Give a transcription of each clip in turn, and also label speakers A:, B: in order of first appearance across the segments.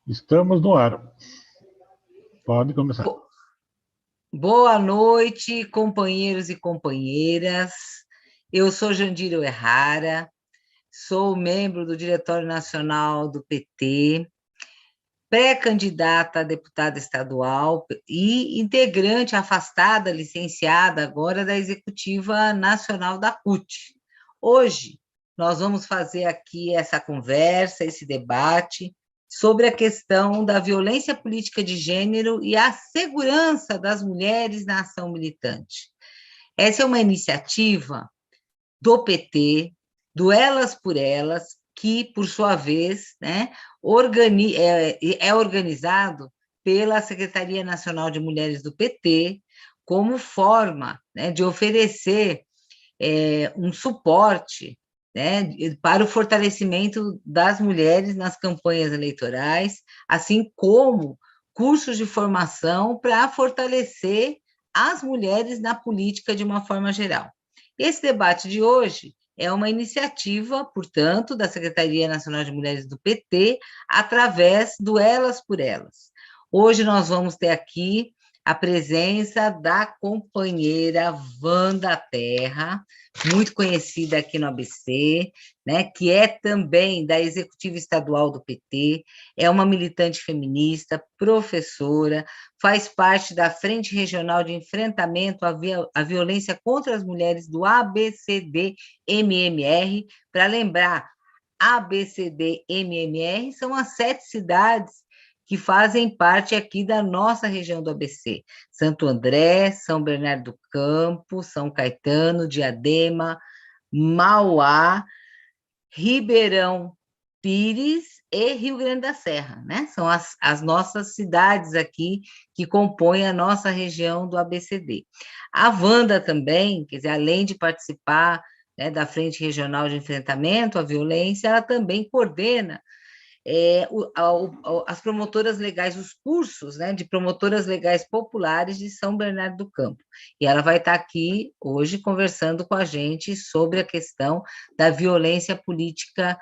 A: Estamos no ar. Pode começar.
B: Bo- Boa noite, companheiros e companheiras. Eu sou Jandira Uehara, sou membro do Diretório Nacional do PT, pré-candidata a deputada estadual e integrante afastada, licenciada agora da Executiva Nacional da CUT. Hoje, nós vamos fazer aqui essa conversa, esse debate sobre a questão da violência política de gênero e a segurança das mulheres na ação militante. Essa é uma iniciativa do PT, do Elas por Elas, que, por sua vez, né, é organizado pela Secretaria Nacional de Mulheres do PT, como forma, né, de oferecer um suporte, né, para o fortalecimento das mulheres nas campanhas eleitorais, assim como cursos de formação para fortalecer as mulheres na política de uma forma geral. Esse debate de hoje é uma iniciativa, portanto, da Secretaria Nacional de Mulheres do PT, através do Elas por Elas. Hoje nós vamos ter aqui a presença da companheira Wanda Terra, muito conhecida aqui no ABC, né, que é também da Executiva Estadual do PT, é uma militante feminista, professora, faz parte da Frente Regional de Enfrentamento à Violência contra as Mulheres do ABCD-MMR. Para lembrar, ABCD-MMR são as 7 cidades que fazem parte aqui da nossa região do ABC. Santo André, São Bernardo do Campo, São Caetano, Diadema, Mauá, Ribeirão Pires e Rio Grande da Serra, né? São as nossas cidades aqui que compõem a nossa região do ABCD. A Wanda também, quer dizer, além de participar, né, da Frente Regional de Enfrentamento à Violência, ela também coordena as promotoras legais, os cursos, né, de promotoras legais populares de São Bernardo do Campo. E ela vai estar aqui hoje conversando com a gente sobre a questão da violência política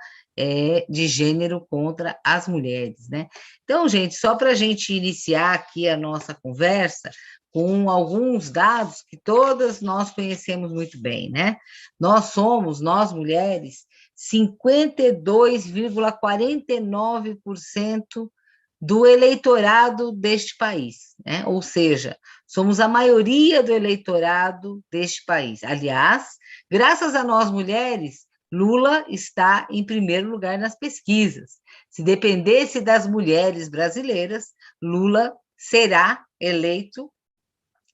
B: de gênero contra as mulheres, né? Então, gente, só para a gente iniciar aqui a nossa conversa, com alguns dados que todas nós conhecemos muito bem, né? Nós mulheres, 52,49% do eleitorado deste país, né? Ou seja, somos a maioria do eleitorado deste país. Aliás, graças a nós mulheres, Lula está em primeiro lugar nas pesquisas. Se dependesse das mulheres brasileiras, Lula será eleito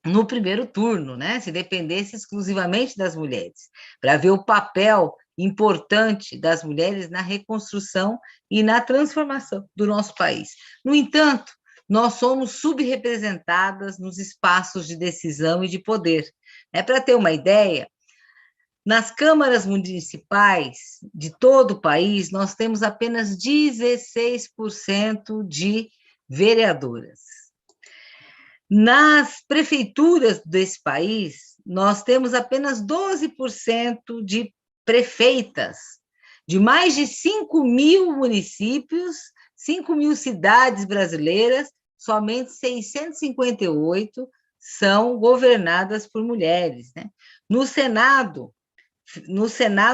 B: no primeiro turno, né? Se dependesse exclusivamente das mulheres, para ver o papel importante das mulheres na reconstrução e na transformação do nosso país. No entanto, nós somos subrepresentadas nos espaços de decisão e de poder. Para ter uma ideia, nas câmaras municipais de todo o país, nós temos apenas 16% de vereadoras. Nas prefeituras desse país, nós temos apenas 12% de prefeitas, de mais de 5 mil municípios, 5 mil cidades brasileiras, somente 658 são governadas por mulheres, né? No Senado,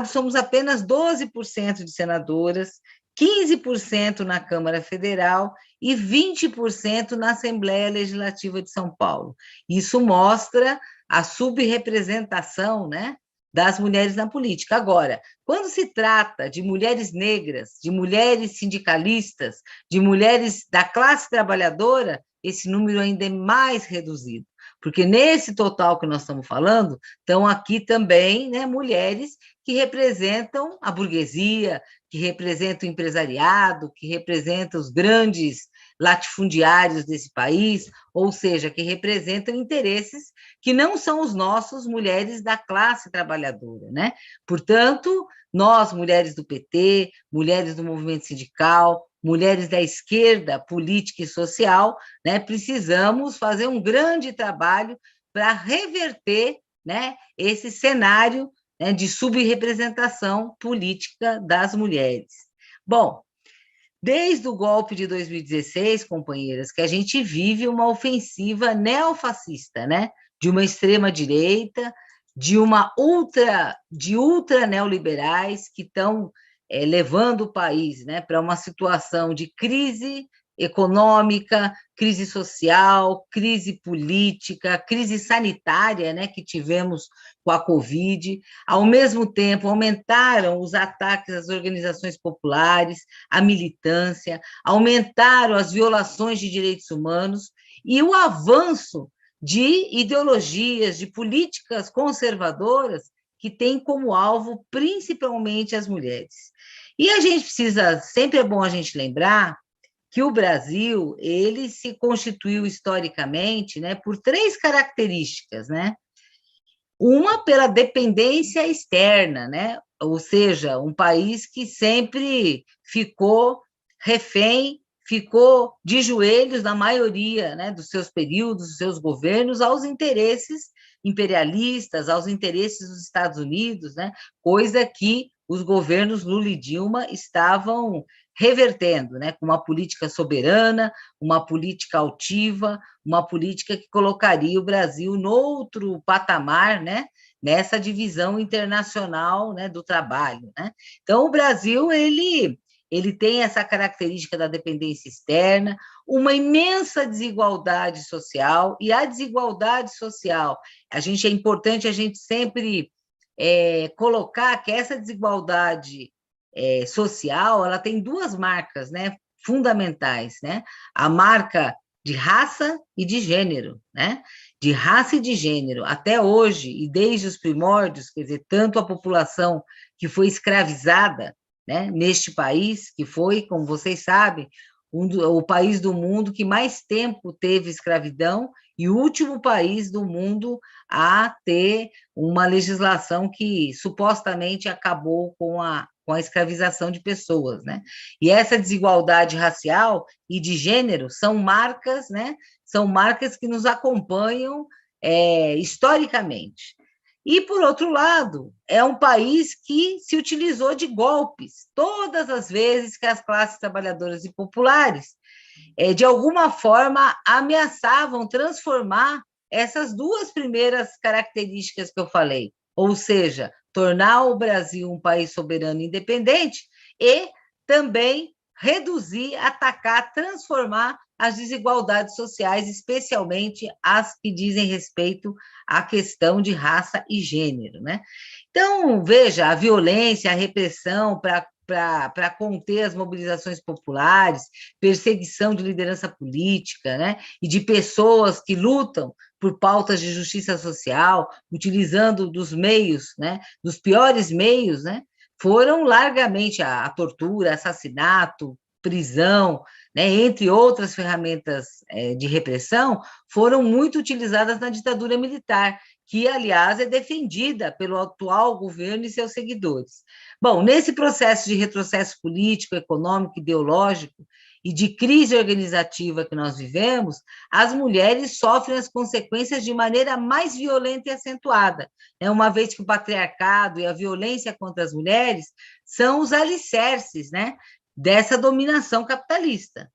B: somos apenas 12% de senadoras, 15% na Câmara Federal e 20% na Assembleia Legislativa de São Paulo. Isso mostra a subrepresentação, né, das mulheres na política. Agora, quando se trata de mulheres negras, de mulheres sindicalistas, de mulheres da classe trabalhadora, esse número ainda é mais reduzido, porque nesse total que nós estamos falando, estão aqui também, né, mulheres que representam a burguesia, que representam o empresariado, que representam os grandes latifundiários desse país, ou seja, que representam interesses que não são os nossos, mulheres da classe trabalhadora, né? Portanto, nós, mulheres do PT, mulheres do movimento sindical, mulheres da esquerda política e social, né, precisamos fazer um grande trabalho para reverter, né, esse cenário, né, de subrepresentação política das mulheres. Bom, Desde o golpe de 2016, companheiras, que a gente vive uma ofensiva neofascista, né? De uma extrema-direita, de ultra neoliberais que estão levando o país, né, para uma situação de crise econômica, crise social, crise política, crise sanitária, né, que tivemos com a Covid. Ao mesmo tempo, aumentaram os ataques às organizações populares, à militância, aumentaram as violações de direitos humanos e o avanço de ideologias, de políticas conservadoras que têm como alvo principalmente as mulheres. E a gente precisa, sempre é bom a gente lembrar que o Brasil, ele se constituiu historicamente, né, por três características, né? Uma pela dependência externa, né? Ou seja, um país que sempre ficou refém, ficou de joelhos na maioria, né, dos seus períodos, dos seus governos, aos interesses imperialistas, aos interesses dos Estados Unidos, né? Coisa que os governos Lula e Dilma estavam revertendo, né, com uma política soberana, uma política altiva, uma política que colocaria o Brasil noutro patamar, né, nessa divisão internacional, né, do trabalho, né? Então, o Brasil, ele tem essa característica da dependência externa, uma imensa desigualdade social, e a desigualdade social, é importante a gente sempre colocar que essa desigualdade social, ela tem duas marcas, né, fundamentais, né? A marca de raça e de gênero, né? De raça e de gênero. Até hoje, e desde os primórdios, quer dizer, tanto a população que foi escravizada, né, neste país, que foi, como vocês sabem, o país do mundo que mais tempo teve escravidão e o último país do mundo a ter uma legislação que supostamente acabou com a escravização de pessoas, né? E essa desigualdade racial e de gênero são marcas, né? São marcas que nos acompanham historicamente. E, por outro lado, é um país que se utilizou de golpes todas as vezes que as classes trabalhadoras e populares, de alguma forma, ameaçavam transformar essas duas primeiras características que eu falei, ou seja, tornar o Brasil um país soberano e independente e também reduzir, atacar, transformar as desigualdades sociais, especialmente as que dizem respeito à questão de raça e gênero, né? Então, veja, a violência, a repressão para conter as mobilizações populares, perseguição de liderança política, né? E de pessoas que lutam por pautas de justiça social, utilizando dos meios, né? Dos piores meios, né? Foram largamente a tortura, assassinato, prisão, né, entre outras ferramentas de repressão, foram muito utilizadas na ditadura militar, que, aliás, é defendida pelo atual governo e seus seguidores. Bom, nesse processo de retrocesso político, econômico, ideológico e de crise organizativa que nós vivemos, as mulheres sofrem as consequências de maneira mais violenta e acentuada, né? Uma vez que o patriarcado e a violência contra as mulheres são os alicerces, né, dessa dominação capitalista.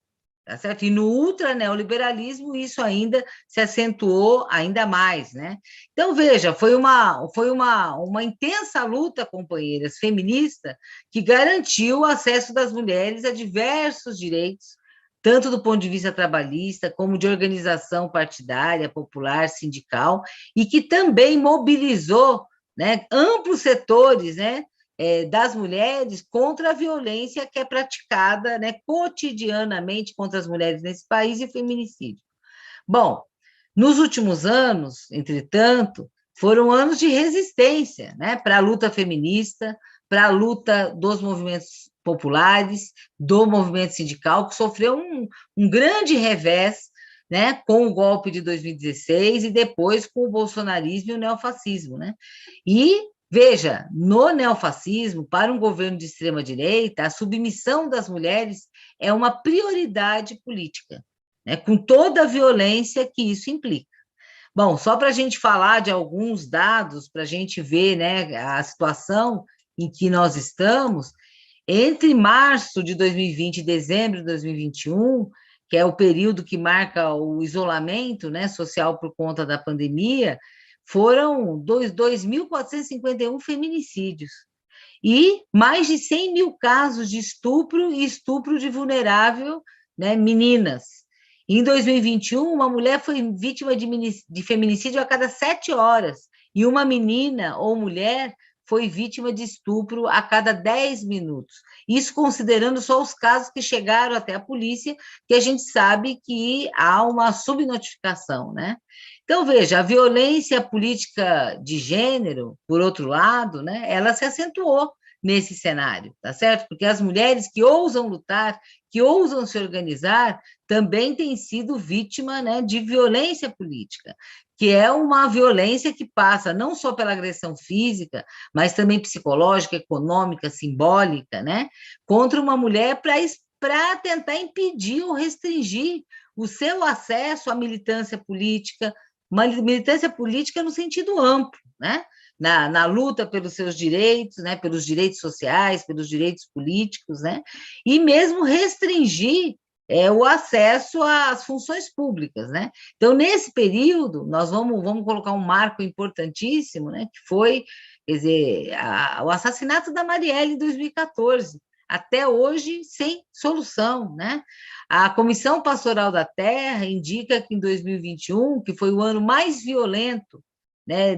B: Tá certo? E no ultraneoliberalismo isso ainda se acentuou ainda mais, né? Então, veja, foi uma intensa luta, companheiras, feminista, que garantiu o acesso das mulheres a diversos direitos, tanto do ponto de vista trabalhista, como de organização partidária, popular, sindical, e que também mobilizou, né, amplos setores, né, das mulheres contra a violência que é praticada, né, cotidianamente contra as mulheres nesse país e feminicídio. Bom, nos últimos anos, entretanto, foram anos de resistência, né, para a luta feminista, para a luta dos movimentos populares, do movimento sindical, que sofreu um grande revés, né, com o golpe de 2016 e depois com o bolsonarismo e o neofascismo, né? E veja, no neofascismo, para um governo de extrema-direita, a submissão das mulheres é uma prioridade política, né, com toda a violência que isso implica. Bom, só para a gente falar de alguns dados, para a gente ver, né, a situação em que nós estamos, Entre março de 2020 e dezembro de 2021, que é o período que marca o isolamento, né, social por conta da pandemia, foram 2.451 feminicídios e mais de 100 mil casos de estupro e estupro de vulnerável, né, meninas. Em 2021, uma mulher foi vítima de feminicídio a cada 7 horas, e uma menina ou mulher foi vítima de estupro a cada 10 minutos. Isso considerando só os casos que chegaram até a polícia, que a gente sabe que há uma subnotificação, né? Então, veja, a violência política de gênero, por outro lado, né, ela se acentuou nesse cenário, tá certo? Porque as mulheres que ousam lutar, que ousam se organizar, também têm sido vítima, né, de violência política, que é uma violência que passa não só pela agressão física, mas também psicológica, econômica, simbólica, né, contra uma mulher para tentar impedir ou restringir o seu acesso à militância política, uma militância política no sentido amplo, né? Na luta pelos seus direitos, né? Pelos direitos sociais, pelos direitos políticos, né? E mesmo restringir o acesso às funções públicas, né? Então, nesse período, nós vamos colocar um marco importantíssimo, né? Que foi, quer dizer, o assassinato da Marielle em 2014, até hoje sem solução, né? A Comissão Pastoral da Terra indica que em 2021, que foi o ano mais violento, né,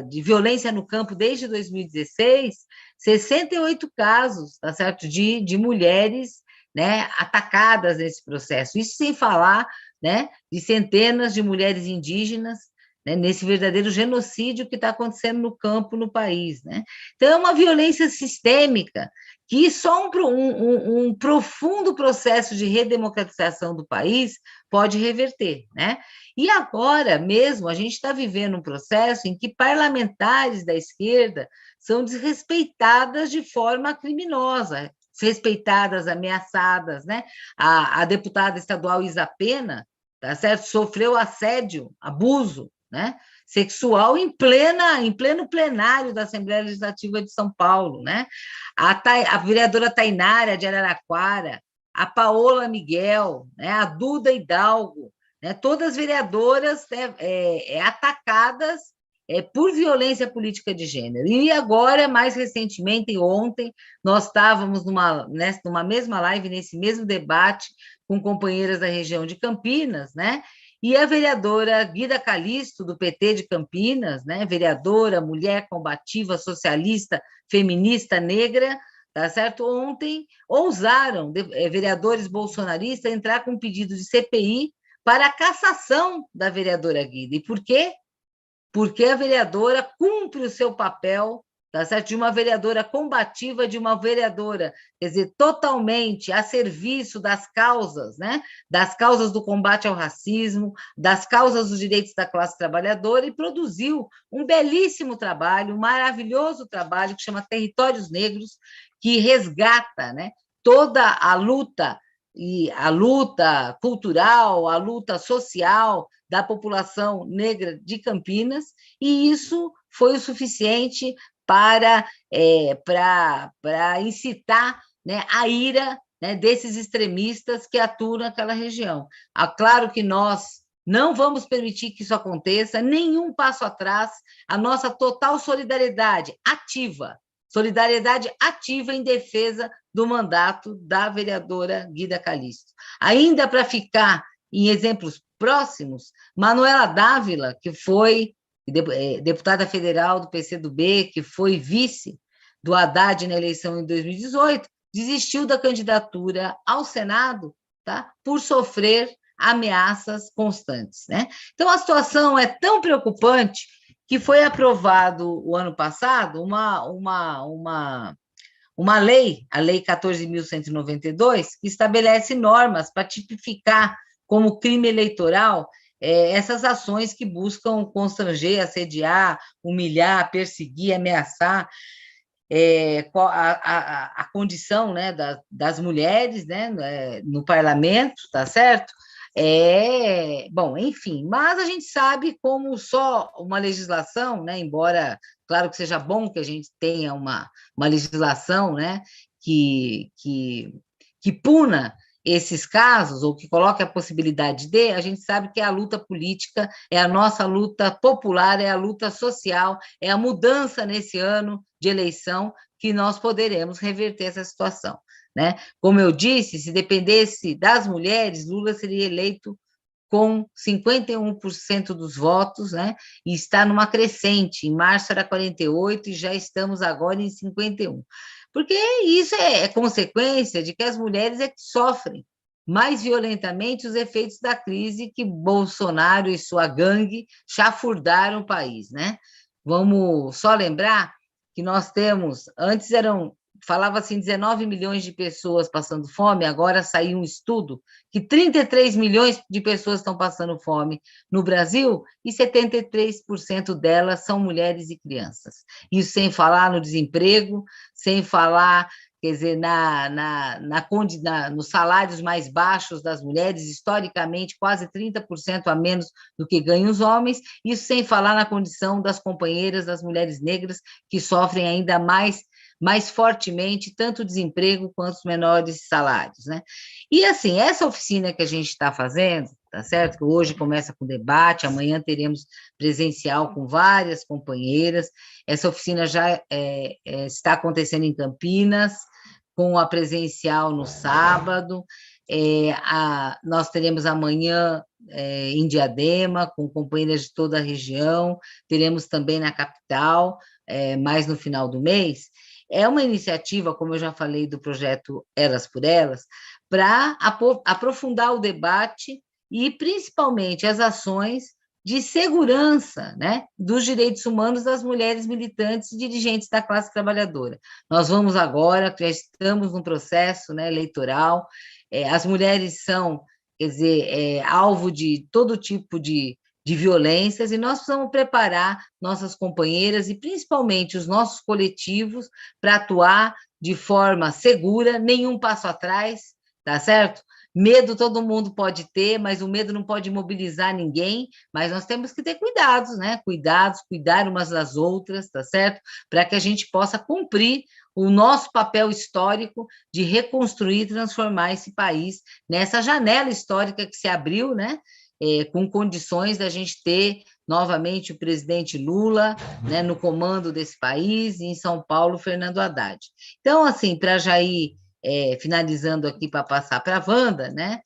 B: de violência no campo desde 2016, 68 casos, tá certo, de mulheres, né, atacadas nesse processo. Isso sem falar, né, de centenas de mulheres indígenas, né, nesse verdadeiro genocídio que está acontecendo no campo, no país, né? Então, é uma violência sistêmica que só um profundo processo de redemocratização do país pode reverter, né? E agora mesmo a gente está vivendo um processo em que parlamentares da esquerda são desrespeitadas de forma criminosa, desrespeitadas, ameaçadas, né? A deputada estadual Isa Pena, tá certo? Sofreu assédio, abuso, né? Sexual em pleno plenário da Assembleia Legislativa de São Paulo, né? A vereadora Tainara de Araraquara, a Paola Miguel, né? A Duda Hidalgo, né? Todas vereadoras, né? Atacadas por violência política de gênero. E agora, mais recentemente, ontem, nós estávamos numa mesma live, nesse mesmo debate, com companheiras da região de Campinas, né? E a vereadora Guida Calisto, do PT de Campinas, né, vereadora, mulher combativa, socialista, feminista, negra, tá certo? Ontem ousaram, vereadores bolsonaristas, entrar com um pedido de CPI para a cassação da vereadora Guida. E por quê? Porque a vereadora cumpre o seu papel, tá certo? De uma vereadora combativa, de uma vereadora, quer dizer, totalmente a serviço das causas, né? Das causas do combate ao racismo, das causas dos direitos da classe trabalhadora, e produziu um belíssimo trabalho, um maravilhoso trabalho que chama Territórios Negros, que resgata, né, toda a luta cultural, a luta social da população negra de Campinas, e isso foi o suficiente para incitar, né, a ira, né, desses extremistas que atuam naquela região. Claro que nós não vamos permitir que isso aconteça, nenhum passo atrás, a nossa total solidariedade ativa em defesa do mandato da vereadora Guida Calisto. Ainda para ficar em exemplos próximos, Manuela Dávila, que foi deputada federal do PCdoB, que foi vice do Haddad na eleição em 2018, desistiu da candidatura ao Senado, tá, por sofrer ameaças constantes, né? Então, a situação é tão preocupante que foi aprovado o ano passado uma lei, a Lei 14.192, que estabelece normas para tipificar como crime eleitoral essas ações que buscam constranger, assediar, humilhar, perseguir, ameaçar a condição, né, das mulheres, né, no parlamento, tá certo? Bom, enfim, mas a gente sabe como só uma legislação, né, embora, claro que seja bom que a gente tenha uma legislação, né, que puna esses casos, ou que coloque a possibilidade de, a gente sabe que é a luta política, é a nossa luta popular, é a luta social, é a mudança nesse ano de eleição que nós poderemos reverter essa situação, né? Como eu disse, se dependesse das mulheres, Lula seria eleito com 51% dos votos, né? E está numa crescente. Em março era 48% e já estamos agora em 51%. Porque isso é consequência de que as mulheres é que sofrem mais violentamente os efeitos da crise que Bolsonaro e sua gangue chafurdaram o país, né? Vamos só lembrar que nós temos, antes falava assim, 19 milhões de pessoas passando fome, agora saiu um estudo que 33 milhões de pessoas estão passando fome no Brasil e 73% delas são mulheres e crianças. Isso sem falar no desemprego, sem falar, quer dizer, nos salários mais baixos das mulheres, historicamente, quase 30% a menos do que ganham os homens, isso sem falar na condição das companheiras, das mulheres negras, que sofrem ainda mais fortemente tanto o desemprego quanto os menores salários, né? E, assim, essa oficina que a gente está fazendo, tá certo? Que hoje começa com debate, amanhã teremos presencial com várias companheiras, essa oficina já está acontecendo em Campinas, com a presencial no sábado, nós teremos amanhã em Diadema, com companheiras de toda a região, teremos também na capital, mais no final do mês. É uma iniciativa, como eu já falei, do projeto Elas por Elas, para aprofundar o debate e, principalmente, as ações de segurança, né, dos direitos humanos das mulheres militantes e dirigentes da classe trabalhadora. Nós vamos agora, já estamos num processo, né, eleitoral, as mulheres são, quer dizer, alvo de todo tipo de violências, e nós precisamos preparar nossas companheiras e, principalmente, os nossos coletivos para atuar de forma segura, nenhum passo atrás, tá certo? Medo todo mundo pode ter, mas o medo não pode mobilizar ninguém, mas nós temos que ter cuidados, né? Cuidar umas das outras, tá certo? Para que a gente possa cumprir o nosso papel histórico de reconstruir e transformar esse país nessa janela histórica que se abriu, né? Com condições da gente ter novamente o presidente Lula, né, no comando desse país, e em São Paulo, Fernando Haddad. Então, assim, para já ir finalizando aqui para passar para a Wanda, né?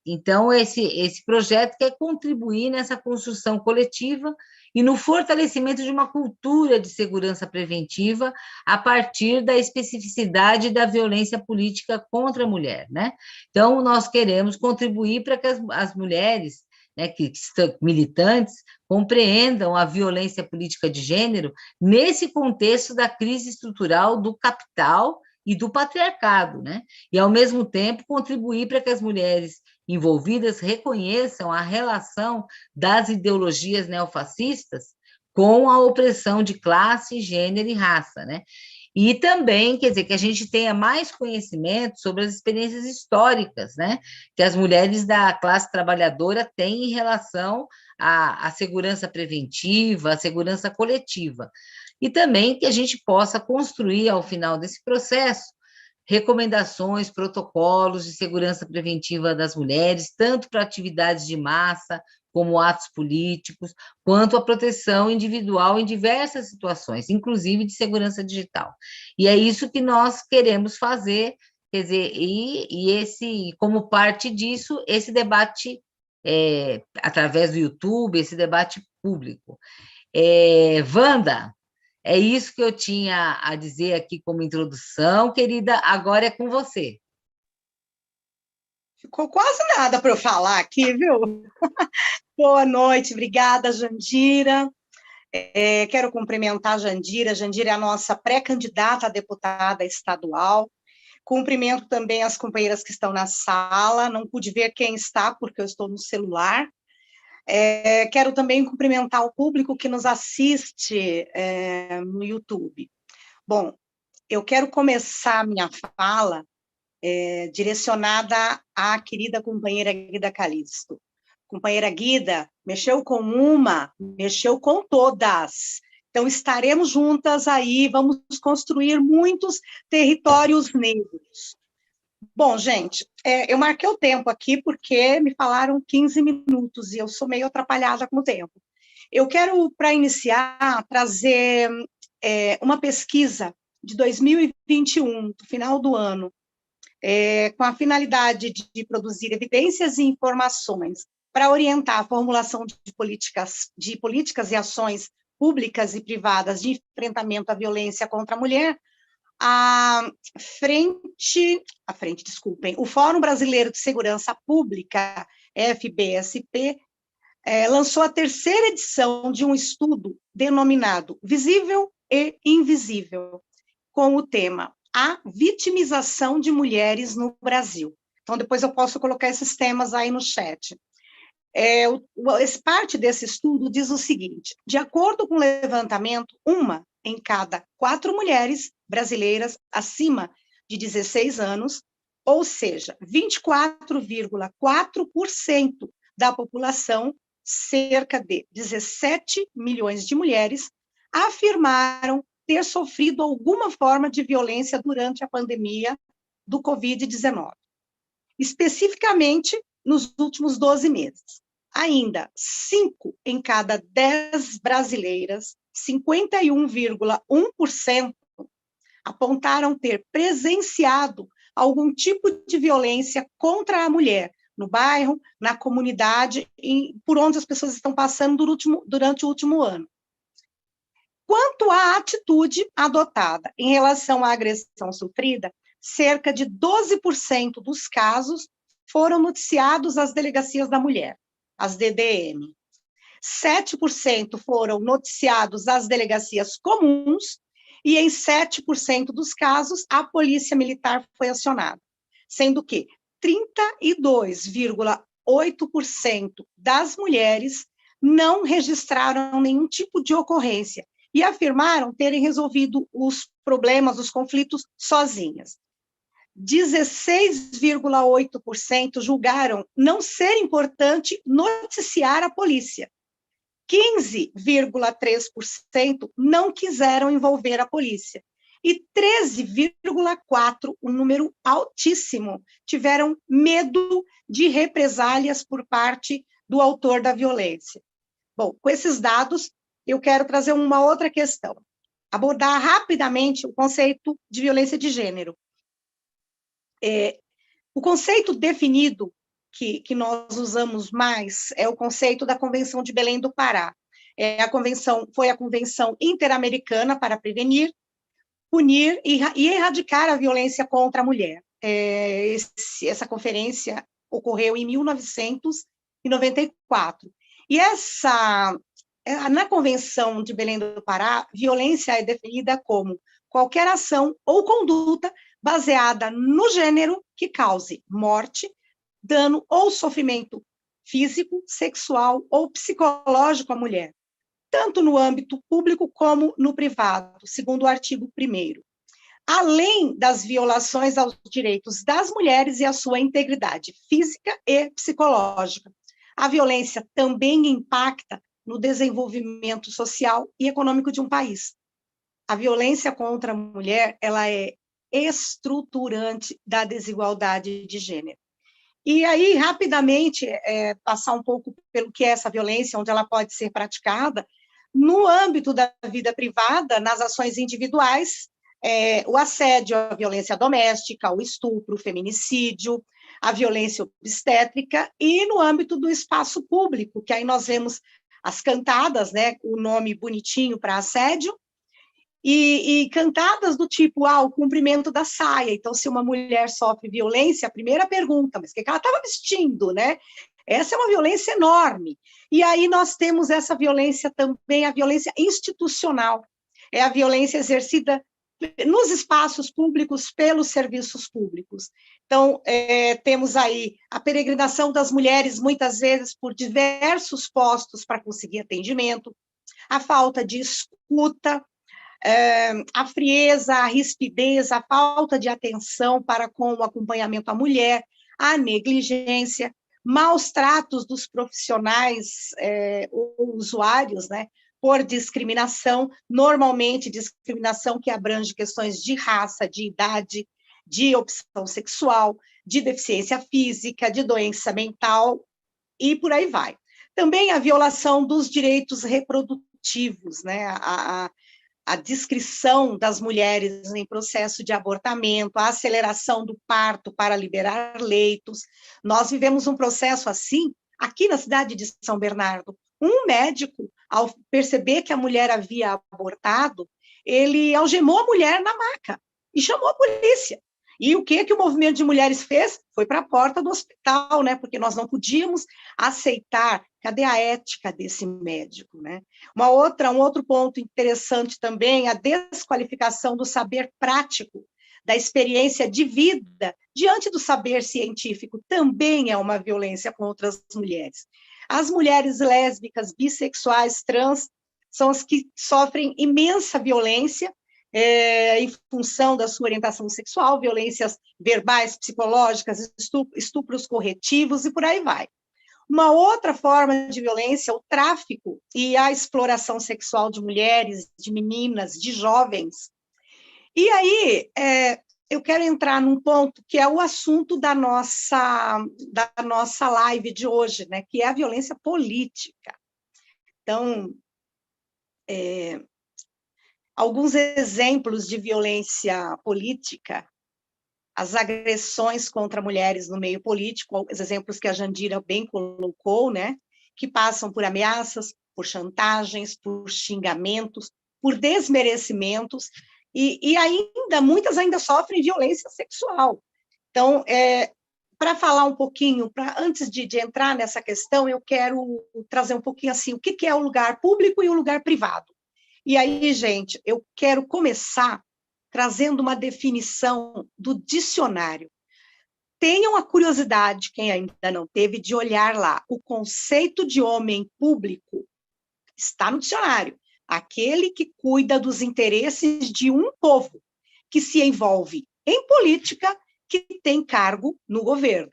B: Então, esse projeto quer contribuir nessa construção coletiva e no fortalecimento de uma cultura de segurança preventiva a partir da especificidade da violência política contra a mulher, né? Então, nós queremos contribuir para que as mulheres, né, que estão militantes, compreendam a violência política de gênero nesse contexto da crise estrutural do capital e do patriarcado, né? E, ao mesmo tempo, contribuir para que as mulheres envolvidas reconheçam a relação das ideologias neofascistas com a opressão de classe, gênero e raça, né? E também, quer dizer, que a gente tenha mais conhecimento sobre as experiências históricas, né, que as mulheres da classe trabalhadora têm em relação à segurança preventiva, à segurança coletiva. E também que a gente possa construir, ao final desse processo, recomendações, protocolos de segurança preventiva das mulheres, tanto para atividades de massa, como atos políticos, quanto a proteção individual em diversas situações, inclusive de segurança digital. E é isso que nós queremos fazer, quer dizer, como parte disso, esse debate através do YouTube, esse debate público. Wanda, é isso que eu tinha a dizer aqui como introdução, querida, agora é com você.
C: Ficou quase nada para eu falar aqui, viu? Boa noite, obrigada, Jandira. Quero cumprimentar a Jandira. Jandira é a nossa pré-candidata a deputada estadual. Cumprimento também as companheiras que estão na sala. Não pude ver quem está, porque eu estou no celular. Quero também cumprimentar o público que nos assiste no YouTube. Bom, eu quero começar a minha fala direcionada à querida companheira Guida Calixto. Companheira Guida, mexeu com uma, mexeu com todas. Então, estaremos juntas aí, vamos construir muitos territórios negros. Bom, gente, eu marquei o tempo aqui porque me falaram 15 minutos e eu sou meio atrapalhada com o tempo. Eu quero, para iniciar, trazer uma pesquisa de 2021, do final do ano, com a finalidade de produzir evidências e informações para orientar a formulação de políticas e ações públicas e privadas de enfrentamento à violência contra a mulher. O Fórum Brasileiro de Segurança Pública, FBSP, lançou a terceira edição de um estudo denominado Visível e Invisível, com o tema A Vitimização de Mulheres no Brasil. Então, depois eu posso colocar esses temas aí no chat. Parte desse estudo diz o seguinte: de acordo com o levantamento, 1 em cada 4 mulheres brasileiras acima de 16 anos, ou seja, 24,4% da população, cerca de 17 milhões de mulheres, afirmaram ter sofrido alguma forma de violência durante a pandemia do Covid-19, especificamente nos últimos 12 meses. Ainda, 5 em cada 10 brasileiras, 51,1%, apontaram ter presenciado algum tipo de violência contra a mulher, no bairro, na comunidade, por onde as pessoas estão passando durante o último ano. Quanto à atitude adotada em relação à agressão sofrida, cerca de 12% dos casos foram noticiados às delegacias da mulher, as DDM. 7% foram noticiados às delegacias comuns e em 7% dos casos a polícia militar foi acionada, sendo que 32,8% das mulheres não registraram nenhum tipo de ocorrência e afirmaram terem resolvido os problemas, os conflitos sozinhas. 16,8% julgaram não ser importante noticiar a polícia. 15,3% não quiseram envolver a polícia. E 13,4%, um número altíssimo, tiveram medo de represálias por parte do autor da violência. Bom, com esses dados, eu quero trazer uma outra questão. Abordar rapidamente o conceito de violência de gênero. O conceito definido que nós usamos mais é o conceito da Convenção de Belém do Pará. Foi a Convenção Interamericana para prevenir, punir e erradicar a violência contra a mulher. Essa conferência ocorreu em 1994. E na Convenção de Belém do Pará, violência é definida como qualquer ação ou conduta baseada no gênero que cause morte, dano ou sofrimento físico, sexual ou psicológico à mulher, tanto no âmbito público como no privado, segundo o artigo 1º. Além das violações aos direitos das mulheres e à sua integridade física e psicológica, a violência também impacta no desenvolvimento social e econômico de um país. A violência contra a mulher, ela é estruturante da desigualdade de gênero. E aí, rapidamente, passar um pouco pelo que é essa violência, onde ela pode ser praticada, no âmbito da vida privada, nas ações individuais, o assédio, a violência doméstica, o estupro, o feminicídio, a violência obstétrica, e no âmbito do espaço público, que aí nós vemos as cantadas, né, o nome bonitinho para assédio, e cantadas do tipo, o cumprimento da saia. Então, se uma mulher sofre violência, a primeira pergunta, mas o que ela estava vestindo, né? Essa é uma violência enorme. E aí nós temos essa violência também, a violência institucional, é a violência exercida nos espaços públicos, pelos serviços públicos. Então, temos aí a peregrinação das mulheres, muitas vezes, por diversos postos para conseguir atendimento, a falta de escuta, a frieza, a rispidez, a falta de atenção para com o acompanhamento à mulher, a negligência, maus tratos dos profissionais ou usuários, né, por discriminação, normalmente discriminação que abrange questões de raça, de idade, de opção sexual, de deficiência física, de doença mental, e por aí vai. Também a violação dos direitos reprodutivos, né? A descrição das mulheres em processo de abortamento, a aceleração do parto para liberar leitos. Nós vivemos um processo assim, aqui na cidade de São Bernardo. Um médico, ao perceber que a mulher havia abortado, ele algemou a mulher na maca e chamou a polícia. E o que o movimento de mulheres fez? Foi para a porta do hospital, né? Porque nós não podíamos aceitar. Cadê a ética desse médico, né? Um outro ponto interessante também, a desqualificação do saber prático, da experiência de vida, diante do saber científico, também é uma violência contra as mulheres. As mulheres lésbicas, bissexuais, trans, são as que sofrem imensa violência, em função da sua orientação sexual, violências verbais, psicológicas, estupros corretivos e por aí vai. Uma outra forma de violência é o tráfico e a exploração sexual de mulheres, de meninas, de jovens. E aí, eu quero entrar num ponto que é o assunto da nossa live de hoje, né, que é a violência política. Então, alguns exemplos de violência política, as agressões contra mulheres no meio político, os exemplos que a Jandira bem colocou, né, que passam por ameaças, por chantagens, por xingamentos, por desmerecimentos, e ainda, muitas ainda sofrem violência sexual. Então, para falar um pouquinho, antes de entrar nessa questão, eu quero trazer um pouquinho assim, o que é o lugar público e o lugar privado. E aí, gente, eu quero começar trazendo uma definição do dicionário. Tenham a curiosidade, quem ainda não teve, de olhar lá. O conceito de homem público está no dicionário. Aquele que cuida dos interesses de um povo, que se envolve em política, que tem cargo no governo.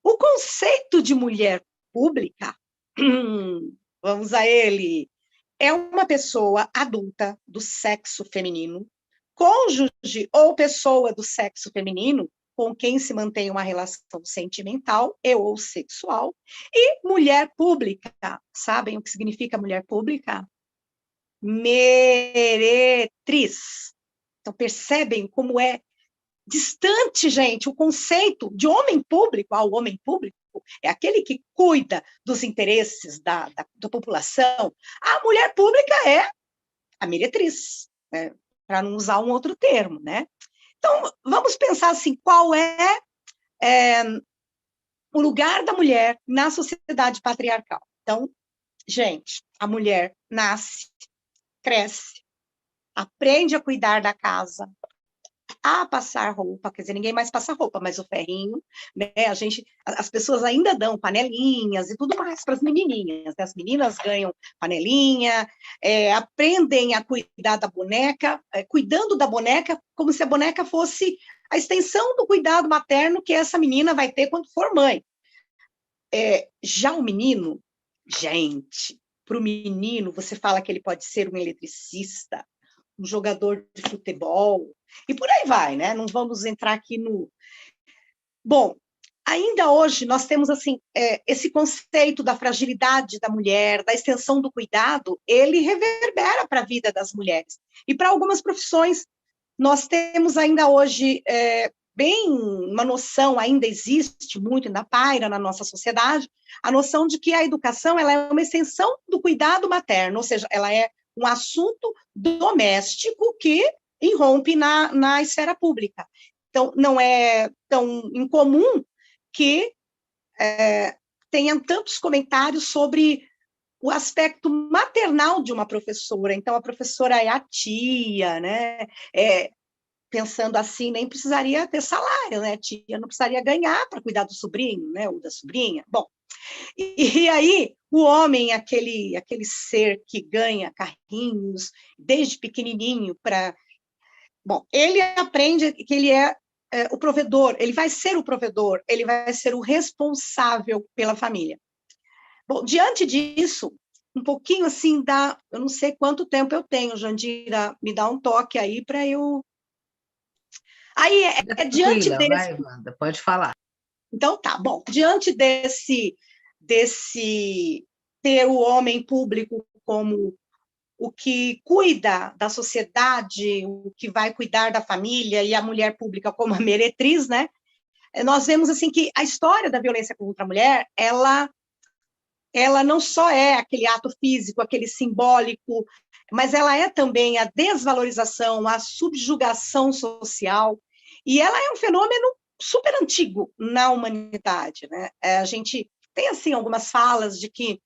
C: O conceito de mulher pública, vamos a ele, é uma pessoa adulta do sexo feminino, cônjuge ou pessoa do sexo feminino, com quem se mantém uma relação sentimental e ou sexual, e mulher pública. Sabem o que significa mulher pública? Meretriz. Então, percebem como é distante, gente, o conceito de homem público ao homem público, é aquele que cuida dos interesses da população. A mulher pública é a meretriz, né? Para não usar um outro termo, né? Então, vamos pensar assim, qual é o lugar da mulher na sociedade patriarcal. Então, gente, a mulher nasce, cresce, aprende a cuidar da casa, a passar roupa, quer dizer, ninguém mais passa roupa, mas o ferrinho, né, as pessoas ainda dão panelinhas e tudo mais para as menininhas, né? As meninas ganham panelinha, aprendem a cuidar da boneca, cuidando da boneca como se a boneca fosse a extensão do cuidado materno que essa menina vai ter quando for mãe. Já o menino, gente, para o menino, você fala que ele pode ser um eletricista, um jogador de futebol, e por aí vai, né? Não vamos entrar aqui no... Bom, ainda hoje nós temos, assim, esse conceito da fragilidade da mulher, da extensão do cuidado, ele reverbera para a vida das mulheres. E para algumas profissões, nós temos ainda hoje, uma noção, ainda existe muito, ainda paira na nossa sociedade, a noção de que a educação ela é uma extensão do cuidado materno, ou seja, ela é um assunto doméstico que irrompe na esfera pública. Então, não é tão incomum que tenham tantos comentários sobre o aspecto maternal de uma professora. Então, a professora é a tia, né? Pensando assim, nem precisaria ter salário, né? A tia não precisaria ganhar para cuidar do sobrinho, né? Ou da sobrinha. Bom, e aí o homem, aquele ser que ganha carrinhos desde pequenininho para... Bom, ele aprende que ele é o provedor, ele vai ser o provedor, ele vai ser o responsável pela família. Bom, diante disso, um pouquinho assim eu não sei quanto tempo eu tenho, Jandira, me dá um toque aí para eu... Aí é diante
B: Tranquila,
C: desse...
B: vai, Wanda, pode falar.
C: Então tá, bom, diante desse ter o homem público como o que cuida da sociedade, o que vai cuidar da família, e a mulher pública como a meretriz, né? Nós vemos assim que a história da violência contra a mulher, ela não só é aquele ato físico, aquele simbólico, mas ela é também a desvalorização, a subjugação social, e ela é um fenômeno super antigo na humanidade, né? A gente tem assim algumas falas de que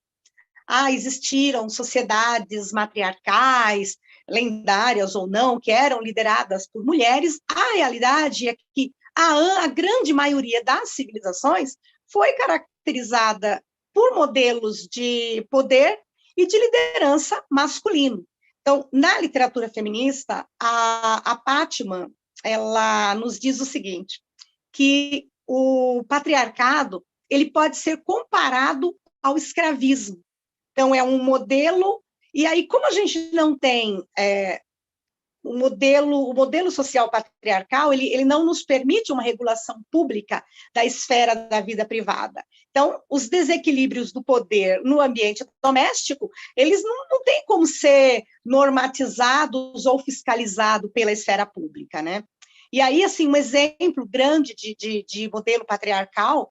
C: existiram sociedades matriarcais, lendárias ou não, que eram lideradas por mulheres. A realidade é que a grande maioria das civilizações foi caracterizada por modelos de poder e de liderança masculino. Então, na literatura feminista, a Pátima, ela nos diz o seguinte, que o patriarcado ele pode ser comparado ao escravismo. Então, é um modelo, e aí, como a gente não tem o modelo social patriarcal, ele não nos permite uma regulação pública da esfera da vida privada. Então, os desequilíbrios do poder no ambiente doméstico, eles não têm como ser normatizados ou fiscalizados pela esfera pública, né? E aí, assim, um exemplo grande de modelo patriarcal,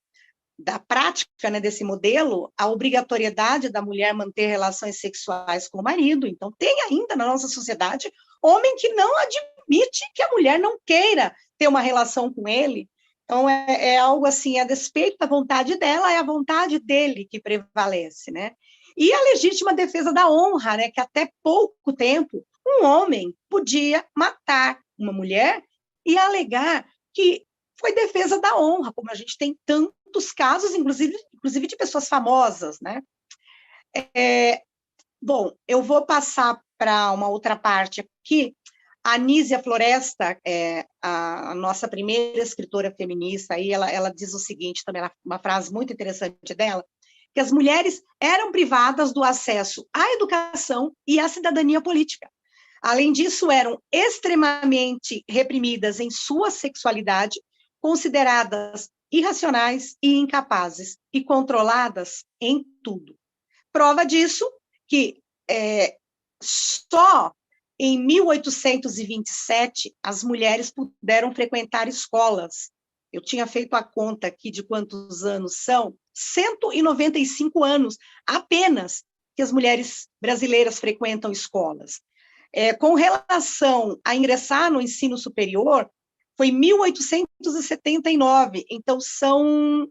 C: da prática, né, desse modelo, a obrigatoriedade da mulher manter relações sexuais com o marido. Então, tem ainda na nossa sociedade homem que não admite que a mulher não queira ter uma relação com ele. Então, é algo assim, a despeito da vontade dela, é a vontade dele que prevalece, né? E a legítima defesa da honra, né, que até pouco tempo um homem podia matar uma mulher e alegar que foi defesa da honra, como a gente tem tantos casos, inclusive de pessoas famosas, né? Bom, eu vou passar para uma outra parte aqui. A Anísia Floresta, a nossa primeira escritora feminista, aí ela diz o seguinte, também uma frase muito interessante dela, que as mulheres eram privadas do acesso à educação e à cidadania política. Além disso, eram extremamente reprimidas em sua sexualidade, consideradas irracionais e incapazes, e controladas em tudo. Prova disso que só em 1827 as mulheres puderam frequentar escolas. Eu tinha feito a conta aqui de quantos anos são, 195 anos apenas que as mulheres brasileiras frequentam escolas. Com relação a ingressar no ensino superior, foi 1879, então são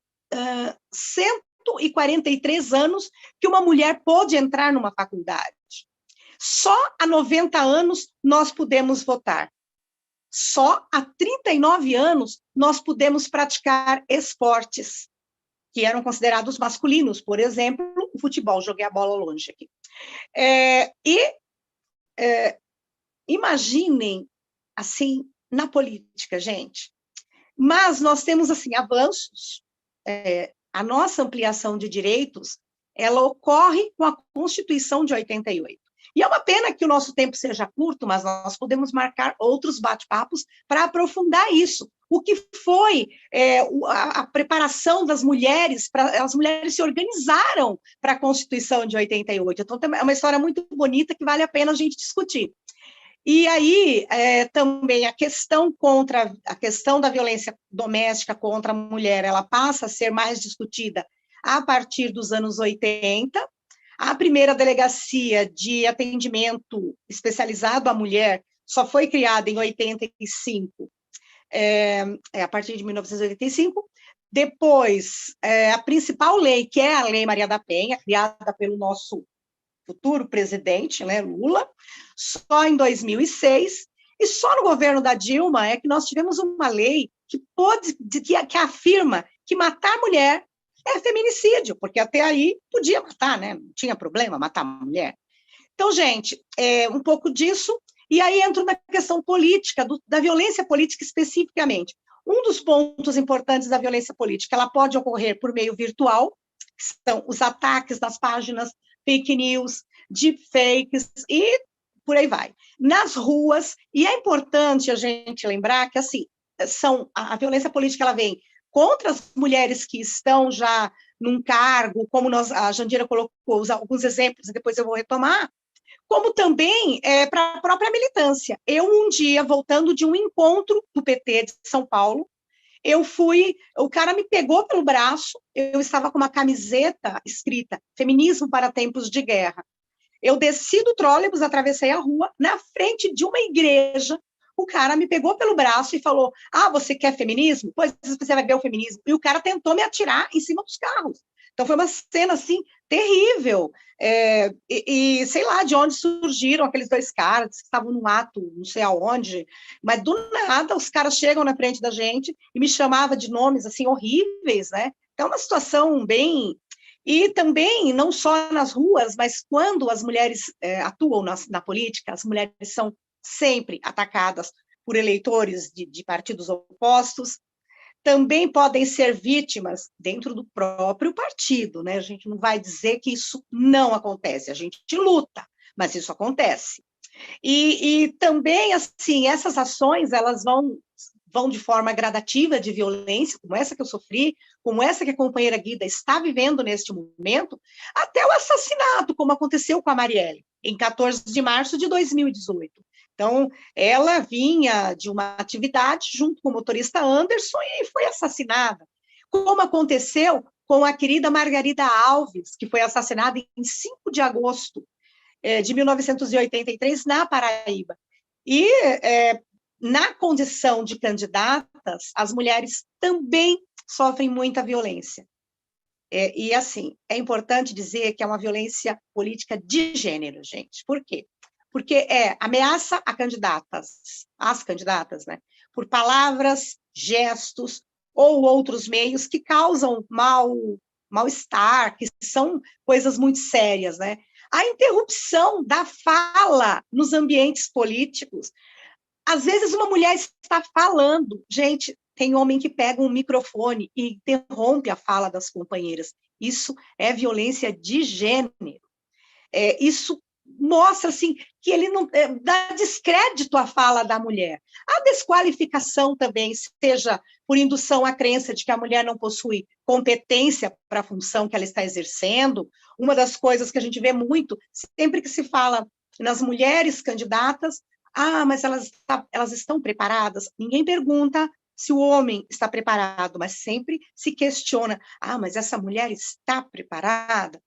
C: 143 anos que uma mulher pôde entrar numa faculdade. Só há 90 anos nós pudemos votar. Só há 39 anos nós pudemos praticar esportes que eram considerados masculinos, por exemplo, o futebol, joguei a bola longe aqui. Imaginem, assim, na política, gente. Mas nós temos, assim, avanços. A nossa ampliação de direitos, ela ocorre com a Constituição de 88. E é uma pena que o nosso tempo seja curto, mas nós podemos marcar outros bate-papos para aprofundar isso. O que foi a preparação das mulheres, as mulheres se organizaram para a Constituição de 88. Então, é uma história muito bonita que vale a pena a gente discutir. E aí, também a questão da violência doméstica contra a mulher, ela passa a ser mais discutida a partir dos anos 80. A primeira delegacia de atendimento especializado à mulher só foi criada em 85, a partir de 1985. Depois, a principal lei, que é a Lei Maria da Penha, criada pelo nosso futuro presidente, né, Lula, só em 2006, e só no governo da Dilma é que nós tivemos uma lei que afirma que matar mulher é feminicídio, porque até aí podia matar, né? Não tinha problema matar mulher. Então, gente, um pouco disso, e aí entro na questão política, da violência política especificamente. Um dos pontos importantes da violência política, ela pode ocorrer por meio virtual, que são os ataques nas páginas fake news, deepfakes e por aí vai. Nas ruas, e é importante a gente lembrar que, assim, a violência política ela vem contra as mulheres que estão já num cargo, como a Jandira colocou alguns exemplos, e depois eu vou retomar, como também para a própria militância. Eu, um dia, voltando de um encontro do PT de São Paulo, o cara me pegou pelo braço, eu estava com uma camiseta escrita Feminismo para Tempos de Guerra. Eu desci do trólebus, atravessei a rua, na frente de uma igreja, o cara me pegou pelo braço e falou, você quer feminismo? Pois você vai ver o feminismo. E o cara tentou me atirar em cima dos carros. Então, foi uma cena, assim, terrível. E sei lá de onde surgiram aqueles dois caras que estavam num ato, não sei aonde, mas do nada os caras chegam na frente da gente e me chamavam de nomes, assim, horríveis, né? Então, é uma situação bem... E também, não só nas ruas, mas quando as mulheres atuam na política, as mulheres são sempre atacadas por eleitores de partidos opostos, também podem ser vítimas dentro do próprio partido, né? A gente não vai dizer que isso não acontece, a gente luta, mas isso acontece. E também, assim, essas ações, elas vão de forma gradativa de violência, como essa que eu sofri, como essa que a companheira Guida está vivendo neste momento, até o assassinato, como aconteceu com a Marielle, em 14 de março de 2018. Então, ela vinha de uma atividade junto com o motorista Anderson e foi assassinada. Como aconteceu com a querida Margarida Alves, que foi assassinada em 5 de agosto de 1983, na Paraíba. E na condição de candidatas, as mulheres também sofrem muita violência. E, assim, é importante dizer que é uma violência política de gênero, gente. Por quê? Porque ameaça às candidatas, né? Por palavras, gestos ou outros meios que causam mal-estar, que são coisas muito sérias, né? A interrupção da fala nos ambientes políticos. Às vezes uma mulher está falando, gente, tem homem que pega um microfone e interrompe a fala das companheiras. Isso é violência de gênero. Isso mostra, assim, que ele não dá descrédito à fala da mulher. A desqualificação também, seja por indução à crença de que a mulher não possui competência para a função que ela está exercendo. Uma das coisas que a gente vê muito, sempre que se fala nas mulheres candidatas, mas elas estão preparadas? Ninguém pergunta se o homem está preparado, mas sempre se questiona, mas essa mulher está preparada?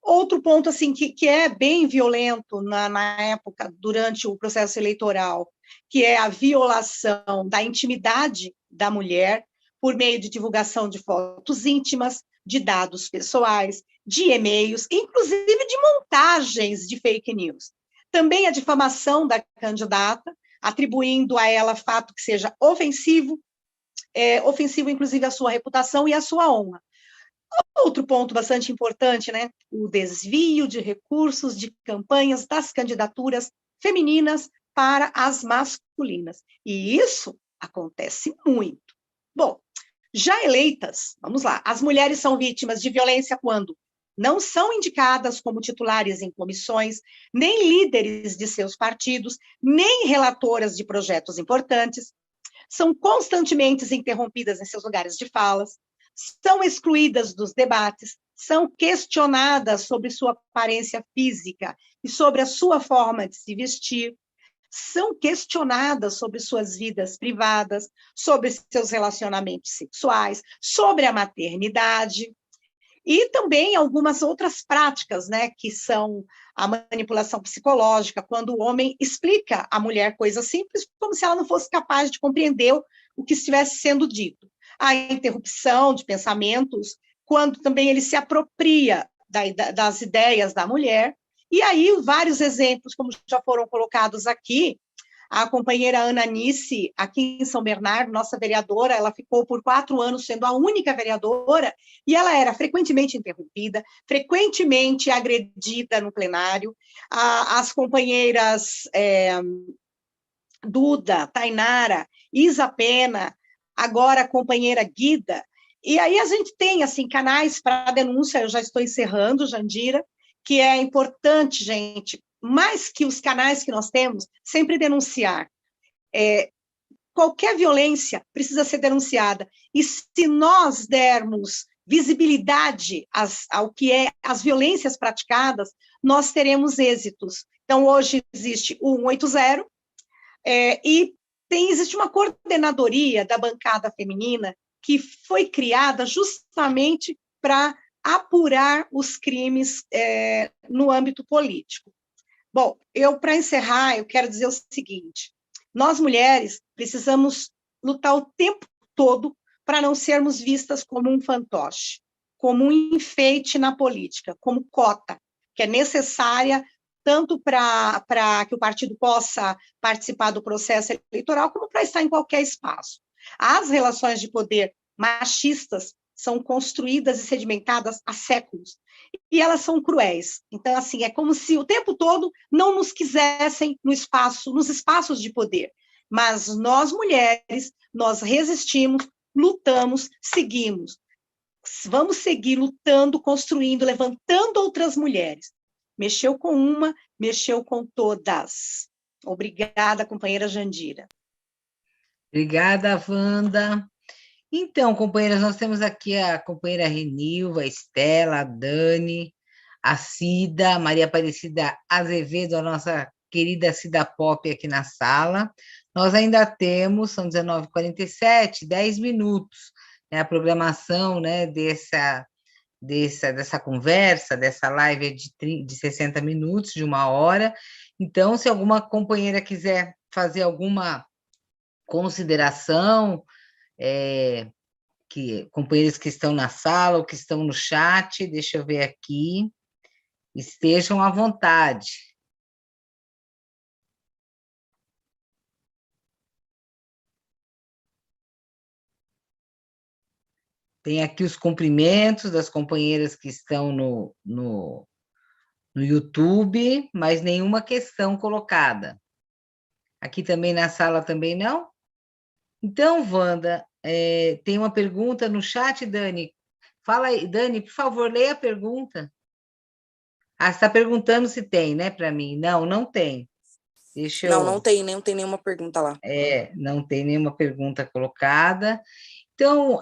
C: Outro ponto, assim, que é bem violento na época, durante o processo eleitoral, que é a violação da intimidade da mulher por meio de divulgação de fotos íntimas, de dados pessoais, de e-mails, inclusive de montagens de fake news. Também a difamação da candidata, atribuindo a ela fato que seja ofensivo, inclusive à sua reputação e à sua honra. Outro ponto bastante importante, né? O desvio de recursos de campanhas das candidaturas femininas para as masculinas. E isso acontece muito. Bom, já eleitas, vamos lá, as mulheres são vítimas de violência quando não são indicadas como titulares em comissões, nem líderes de seus partidos, nem relatoras de projetos importantes, são constantemente interrompidas em seus lugares de falas, são excluídas dos debates, são questionadas sobre sua aparência física e sobre a sua forma de se vestir, são questionadas sobre suas vidas privadas, sobre seus relacionamentos sexuais, sobre a maternidade, e também algumas outras práticas, né, que são a manipulação psicológica, quando o homem explica à mulher coisas simples, como se ela não fosse capaz de compreender o que estivesse sendo dito. A interrupção de pensamentos, quando também ele se apropria das ideias da mulher, e aí vários exemplos, como já foram colocados aqui, a companheira Ana Nice, aqui em São Bernardo, nossa vereadora, ela ficou por 4 anos sendo a única vereadora, e ela era frequentemente interrompida, frequentemente agredida no plenário. As companheiras Duda, Tainara, Isa Pena, agora a companheira Guida, e aí a gente tem, assim, canais para denúncia, eu já estou encerrando, Jandira, que é importante, gente, mais que os canais que nós temos, sempre denunciar. Qualquer violência precisa ser denunciada. E se nós dermos visibilidade ao que é as violências praticadas, nós teremos êxitos. Então, hoje existe o 180, e existe uma coordenadoria da bancada feminina que foi criada justamente para apurar os crimes no âmbito político. Bom, para encerrar, eu quero dizer o seguinte: nós, mulheres, precisamos lutar o tempo todo para não sermos vistas como um fantoche, como um enfeite na política, como cota, que é necessária tanto para que o partido possa participar do processo eleitoral, como para estar em qualquer espaço. As relações de poder machistas são construídas e sedimentadas há séculos, e elas são cruéis. Então, assim, é como se o tempo todo não nos quisessem nos espaços de poder. Mas nós, mulheres, nós resistimos, lutamos, seguimos. Vamos seguir lutando, construindo, levantando outras mulheres. Mexeu com uma, mexeu com todas. Obrigada, companheira Jandira.
B: Obrigada, Wanda. Então, companheiras, nós temos aqui a companheira Renilva, a Estela, a Dani, a Cida, Maria Aparecida Azevedo, a nossa querida Cida Pop aqui na sala. Nós ainda temos, são 19h47, 10 minutos, né, a programação, né, dessa conversa, dessa live é de 60 minutos, de 1 hora. Então, se alguma companheira quiser fazer alguma consideração, companheiros que estão na sala ou que estão no chat, deixa eu ver aqui, estejam à vontade. Tem aqui os cumprimentos das companheiras que estão no YouTube, mas nenhuma questão colocada. Aqui também na sala também não? Então, Wanda, tem uma pergunta no chat, Dani. Fala aí, Dani, por favor, leia a pergunta. Você está perguntando se tem, né, para mim? Não, não tem.
D: Não tem nenhuma pergunta lá.
B: Não tem nenhuma pergunta colocada. Então,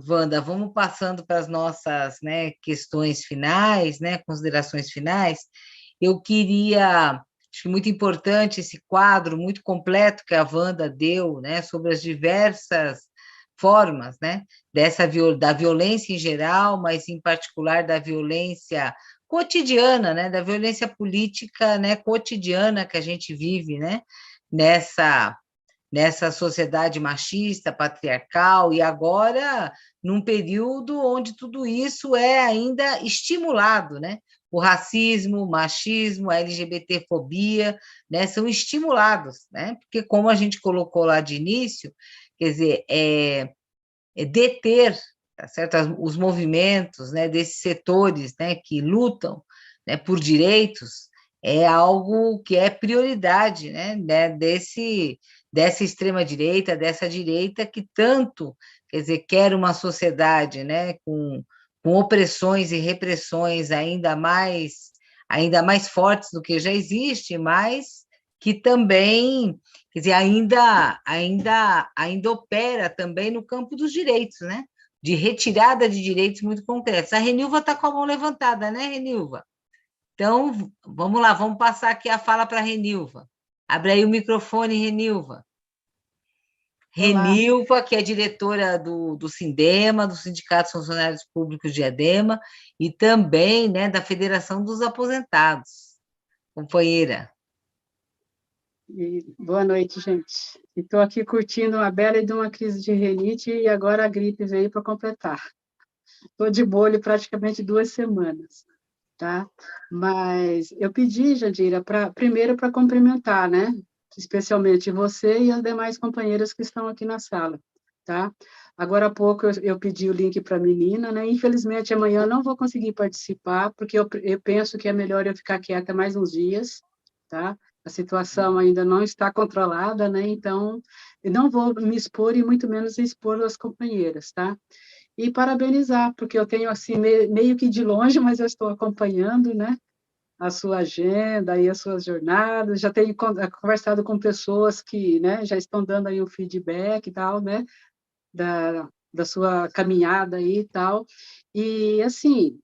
B: Wanda, vamos passando para as nossas, né, questões finais, né, considerações finais. Eu queria, acho muito importante esse quadro muito completo que a Wanda deu, né, sobre as diversas formas, né, da violência em geral, mas em particular da violência cotidiana, né, da violência política, né, cotidiana que a gente vive, né, nessa sociedade machista, patriarcal, e agora num período onde tudo isso é ainda estimulado, né? O racismo, o machismo, a LGBTfobia, né, são estimulados, né? Porque, como a gente colocou lá de início, quer dizer, deter, tá certo? Os movimentos, né, desses setores, né, que lutam, né, por direitos, é algo que é prioridade, né, dessa extrema-direita, dessa direita que tanto, quer dizer, quer uma sociedade, né, com opressões e repressões ainda mais fortes do que já existe, mas que também, quer dizer, ainda opera também no campo dos direitos, né, de retirada de direitos muito concretos. A Renilva está com a mão levantada, né, Renilva? Então, vamos lá, vamos passar aqui a fala para a Renilva. Abre aí o microfone, Renilva. Renilva, que é diretora do Sindema, do Sindicato dos Funcionários Públicos de Diadema, e também, né, da Federação dos Aposentados. Companheira.
E: Boa noite, gente. Estou aqui curtindo uma bela de uma crise de rinite e agora a gripe veio para completar. Estou de bolho praticamente 2 semanas, tá? Mas eu pedi, Jandira, primeiro para cumprimentar, né? Especialmente você e as demais companheiras que estão aqui na sala, tá? Agora há pouco eu pedi o link para a menina, né? Infelizmente, amanhã eu não vou conseguir participar, porque eu penso que é melhor eu ficar quieta mais uns dias, tá? A situação ainda não está controlada, né? Então, eu não vou me expor e muito menos expor as companheiras, tá? e parabenizar, porque eu tenho, assim, meio que de longe, mas eu estou acompanhando, né, a sua agenda e as suas jornadas, já tenho conversado com pessoas que, né, já estão dando aí o feedback e tal, né, da sua caminhada aí e tal, e, assim,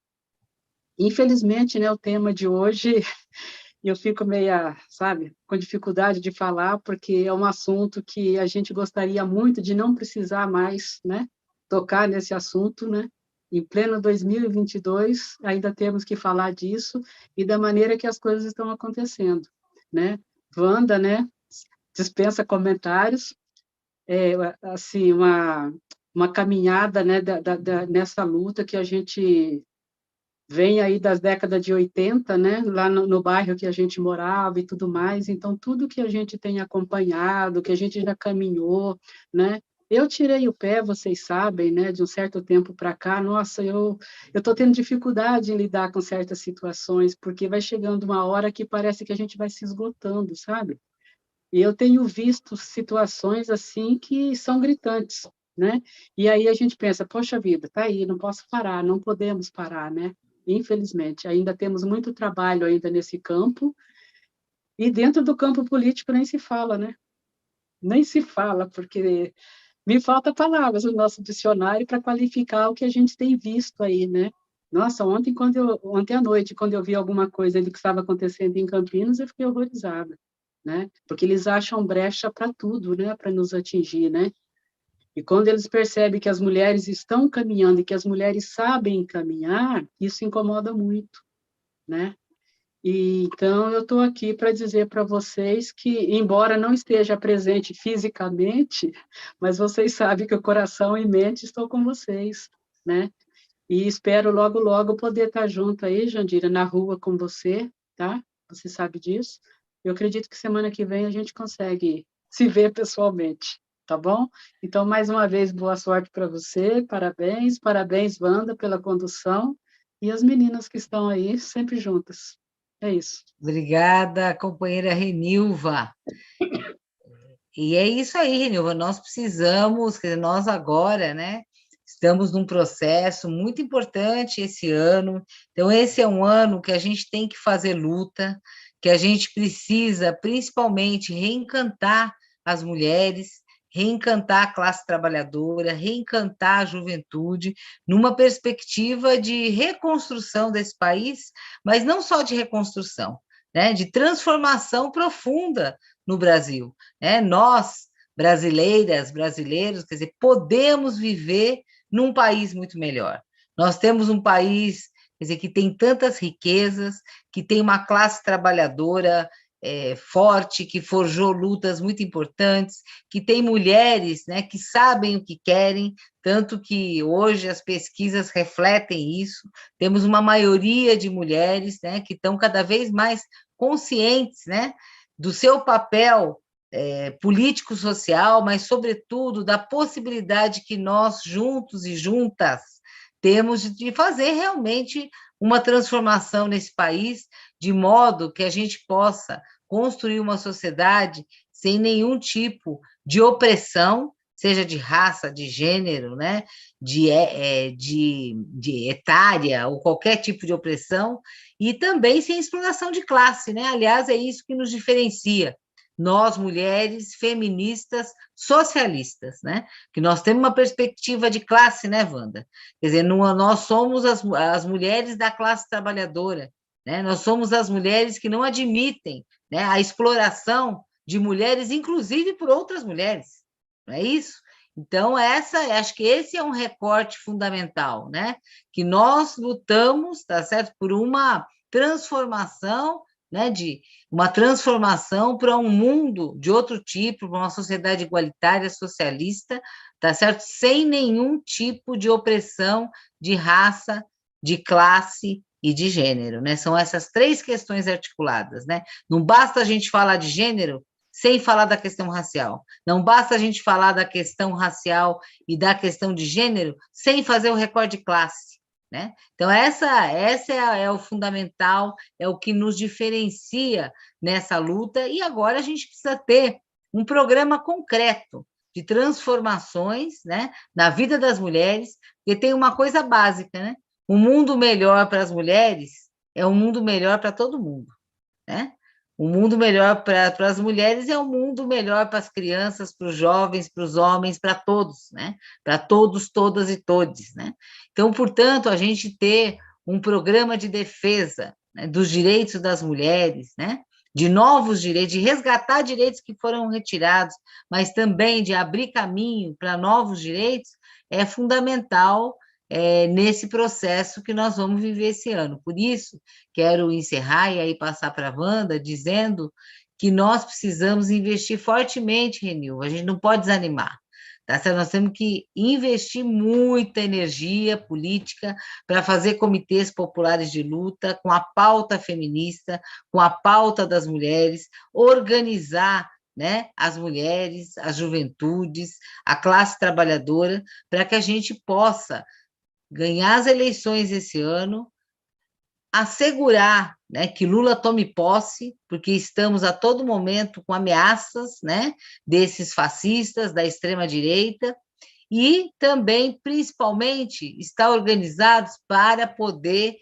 E: infelizmente, né, o tema de hoje, eu fico meia, sabe, com dificuldade de falar, porque é um assunto que a gente gostaria muito de não precisar mais, né, tocar nesse assunto, né, em pleno 2022, ainda temos que falar disso e da maneira que as coisas estão acontecendo, né. Wanda, né, dispensa comentários, assim, uma caminhada, né, nessa luta que a gente vem aí das décadas de 80, né, lá no bairro que a gente morava e tudo mais, então tudo que a gente tem acompanhado, que a gente já caminhou, né, eu tirei o pé, vocês sabem, né, de um certo tempo para cá, nossa, eu estou tendo dificuldade em lidar com certas situações, porque vai chegando uma hora que parece que a gente vai se esgotando, sabe? E eu tenho visto situações assim que são gritantes, né? E aí a gente pensa, poxa vida, tá aí, não posso parar, não podemos parar, né? Infelizmente, ainda temos muito trabalho ainda nesse campo, e dentro do campo político nem se fala, né? Nem se fala, porque me falta palavras no nosso dicionário para qualificar o que a gente tem visto aí, né? Nossa, ontem à noite, quando eu vi alguma coisa do que estava acontecendo em Campinas, eu fiquei horrorizada, né? Porque eles acham brecha para tudo, né? Para nos atingir, né? E quando eles percebem que as mulheres estão caminhando e que as mulheres sabem caminhar, isso incomoda muito, né? E, então, eu estou aqui para dizer para vocês que, embora não esteja presente fisicamente, mas vocês sabem que o coração e mente estão com vocês, né? E espero logo, logo poder estar junto aí, Jandira, na rua com você, tá? Você sabe disso. Eu acredito que semana que vem a gente consegue se ver pessoalmente, tá bom? Então, mais uma vez, boa sorte para você, parabéns, parabéns, Wanda, pela condução, e as meninas que estão aí, sempre juntas. É isso.
B: Obrigada, companheira Renilva. E é isso aí, Renilva, nós precisamos, quer dizer, nós agora, né, estamos num processo muito importante esse ano, então esse é um ano que a gente tem que fazer luta, que a gente precisa, principalmente, reencantar as mulheres, reencantar a classe trabalhadora, reencantar a juventude, numa perspectiva de reconstrução desse país, mas não só de reconstrução, né, de transformação profunda no Brasil, né? Nós, brasileiras, brasileiros, quer dizer, podemos viver num país muito melhor. Nós temos um país, quer dizer, que tem tantas riquezas, que tem uma classe trabalhadora forte, que forjou lutas muito importantes, que tem mulheres, né, que sabem o que querem, tanto que hoje as pesquisas refletem isso. Temos uma maioria de mulheres, né, que estão cada vez mais conscientes, né, do seu papel político-social, mas, sobretudo, da possibilidade que nós, juntos e juntas, temos de fazer realmente uma transformação nesse país, de modo que a gente possa construir uma sociedade sem nenhum tipo de opressão, seja de raça, de gênero, né, de etária, ou qualquer tipo de opressão, e também sem exploração de classe, né? Aliás, é isso que nos diferencia, nós, mulheres, feministas, socialistas, né? Que nós temos uma perspectiva de classe, né, Wanda? Quer dizer, nós somos as mulheres da classe trabalhadora, né? Nós somos as mulheres que não admitem, né, a exploração de mulheres, inclusive por outras mulheres, não é isso? Então, acho que esse é um recorte fundamental, né? Que nós lutamos, tá certo, por uma transformação, né, de uma transformação para um mundo de outro tipo, para uma sociedade igualitária, socialista, tá certo? Sem nenhum tipo de opressão de raça, de classe e de gênero, né? São essas três questões articuladas, né? Não basta a gente falar de gênero sem falar da questão racial. Não basta a gente falar da questão racial e da questão de gênero sem fazer o recorte de classe, né? Então, essa é o fundamental, é o que nos diferencia nessa luta, e agora a gente precisa ter um programa concreto, de transformações, né, na vida das mulheres, porque tem uma coisa básica, né? Um mundo melhor para as mulheres é um mundo melhor para todo mundo, né? Um mundo melhor para as mulheres é um mundo melhor para as crianças, para os jovens, para os homens, para todos, né? Para todos, todas e todes, né? Então, portanto, a gente ter um programa de defesa, né, dos direitos das mulheres, né? De novos direitos, de resgatar direitos que foram retirados, mas também de abrir caminho para novos direitos, é fundamental nesse processo que nós vamos viver esse ano. Por isso, quero encerrar e aí passar para a Wanda, dizendo que nós precisamos investir fortemente, Renil, a gente não pode desanimar. Tá? Nós temos que investir muita energia política para fazer comitês populares de luta com a pauta feminista, com a pauta das mulheres, organizar, né, as mulheres, as juventudes, a classe trabalhadora, para que a gente possa ganhar as eleições esse ano, assegurar, né, que Lula tome posse, porque estamos a todo momento com ameaças, né, desses fascistas, da extrema-direita, e também, principalmente, estar organizados para poder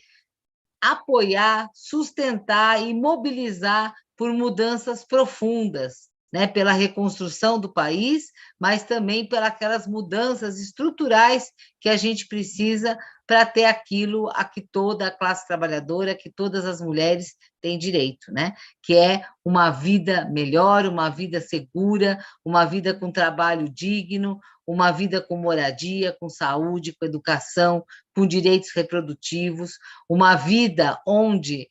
B: apoiar, sustentar e mobilizar por mudanças profundas, né, pela reconstrução do país, mas também pelas aquelas mudanças estruturais que a gente precisa para ter aquilo a que toda a classe trabalhadora, que todas as mulheres têm direito, né? Que é uma vida melhor, uma vida segura, uma vida com trabalho digno, uma vida com moradia, com saúde, com educação, com direitos reprodutivos, uma vida onde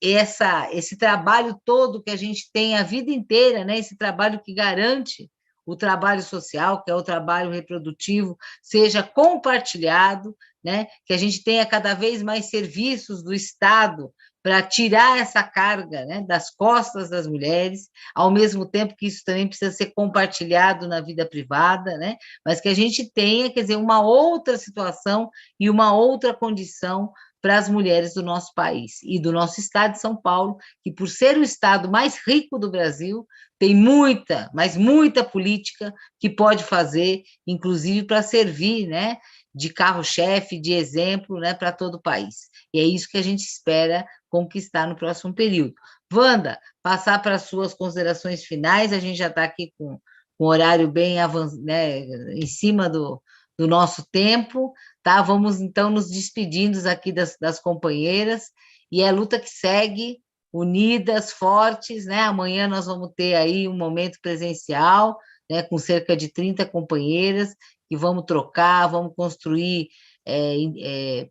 B: esse trabalho todo que a gente tem a vida inteira, né? Esse trabalho que garante o trabalho social, que é o trabalho reprodutivo, seja compartilhado, né? Que a gente tenha cada vez mais serviços do Estado para tirar essa carga, né, das costas das mulheres, ao mesmo tempo que isso também precisa ser compartilhado na vida privada, né? Mas que a gente tenha, quer dizer, uma outra situação e uma outra condição para as mulheres do nosso país e do nosso estado de São Paulo, que por ser o estado mais rico do Brasil, tem muita, mas muita política que pode fazer, inclusive para servir, né, de carro-chefe, de exemplo, né, para todo o país. E é isso que a gente espera conquistar no próximo período. Wanda, passar para as suas considerações finais, a gente já está aqui com um horário bem avançado, né, em cima do nosso tempo, tá? Vamos, então, nos despedindo aqui das companheiras, e é a luta que segue, unidas, fortes, né? Amanhã nós vamos ter aí um momento presencial, né, com cerca de 30 companheiras, que vamos trocar, vamos construir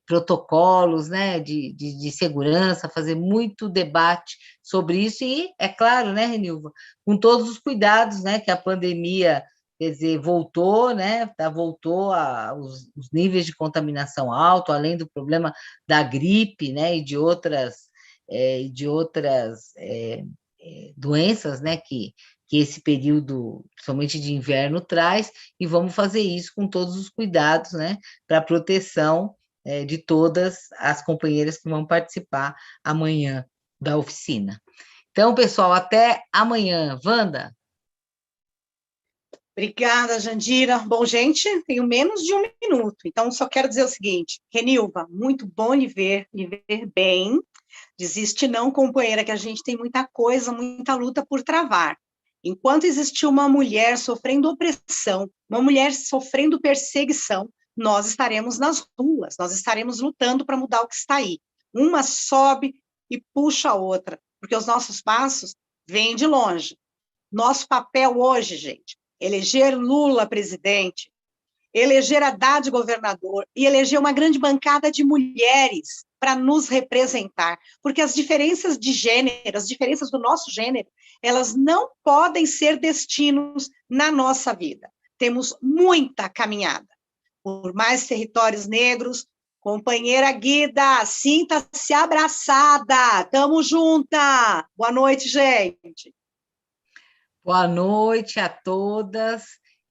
B: protocolos, né, de segurança, fazer muito debate sobre isso, e, é claro, né, Renilva, com todos os cuidados, né, que a pandemia, quer dizer, voltou, né, voltou os níveis de contaminação alto, além do problema da gripe, né, e de outras doenças, né, que esse período, somente de inverno, traz, e vamos fazer isso com todos os cuidados, né, para a proteção de todas as companheiras que vão participar amanhã da oficina. Então, pessoal, até amanhã. Wanda?
C: Obrigada, Jandira. Bom, gente, tenho menos de 1 minuto, então só quero dizer o seguinte: Renilva, muito bom lhe ver bem. Desiste não, companheira, que a gente tem muita coisa, muita luta por travar. Enquanto existir uma mulher sofrendo opressão, uma mulher sofrendo perseguição, nós estaremos nas ruas, nós estaremos lutando para mudar o que está aí. Uma sobe e puxa a outra, porque os nossos passos vêm de longe. Nosso papel hoje, gente, eleger Lula presidente, eleger Haddad governador e eleger uma grande bancada de mulheres para nos representar, porque as diferenças de gênero, as diferenças do nosso gênero, elas não podem ser destinos na nossa vida. Temos muita caminhada por mais territórios negros. Companheira Guida, sinta-se abraçada, tamo junta. Boa noite, gente.
B: Boa noite a todas.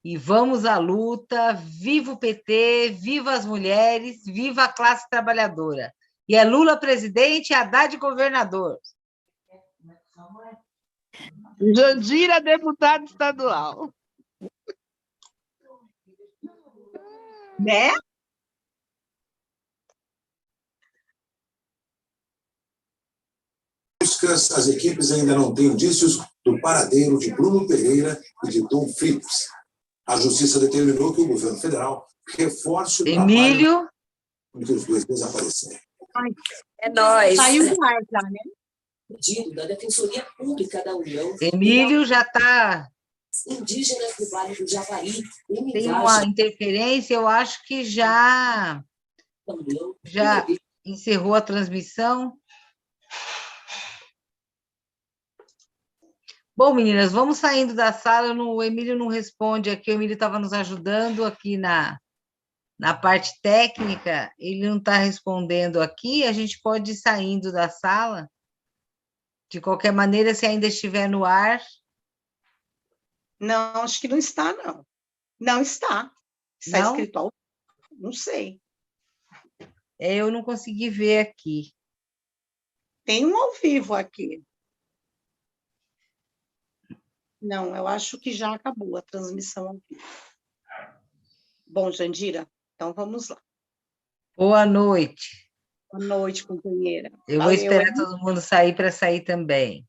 B: E vamos à luta, viva o PT, viva as mulheres, viva a classe trabalhadora. E é Lula presidente e Haddad governador.
F: Jandira, deputada estadual.
C: Né?
F: As equipes ainda não têm indícios do paradeiro de Bruno Pereira e de Tom Phillips. A justiça determinou que o governo federal reforce o
B: Emílio.
F: trabalho que os dois desapareceram.
D: É nóis.
C: Saiu do ar já, né?
G: Pedido da Defensoria Pública da União.
B: Emílio já está...
G: Indígenas do Vale do Javari.
B: Tem uma interferência, eu acho que já encerrou a transmissão. Bom, meninas, vamos saindo da sala. O Emílio não responde aqui, o Emílio estava nos ajudando aqui na parte técnica, ele não está respondendo aqui, a gente pode ir saindo da sala. De qualquer maneira, se ainda estiver no ar...
C: Não, acho que não está, não. Não está. Está
B: Não?
C: escrito ao... Não sei.
B: Eu não consegui ver aqui.
C: Tem um ao vivo aqui. Não, eu acho que já acabou a transmissão ao vivo. Bom, Jandira, então vamos lá.
B: Boa noite.
C: Boa noite, companheira.
B: Eu vou esperar todo mundo sair para sair também.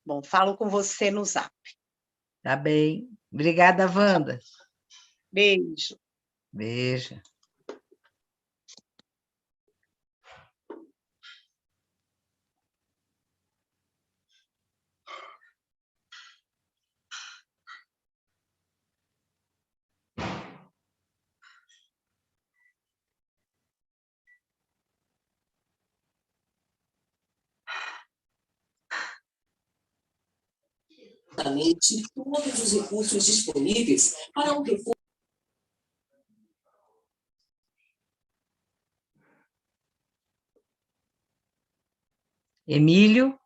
C: Bom, falo com você no Zap.
B: Tá bem. Obrigada, Wanda.
C: Beijo.
B: Beijo.
G: Todos os recursos disponíveis para um reforço.
B: Emílio.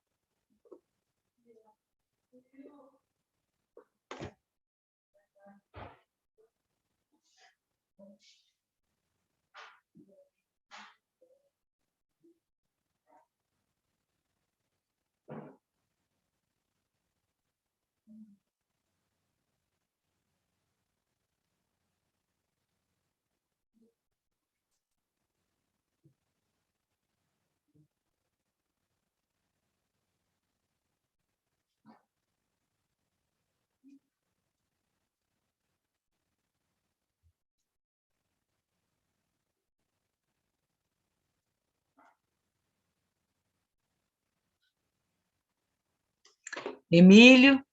B: Emílio.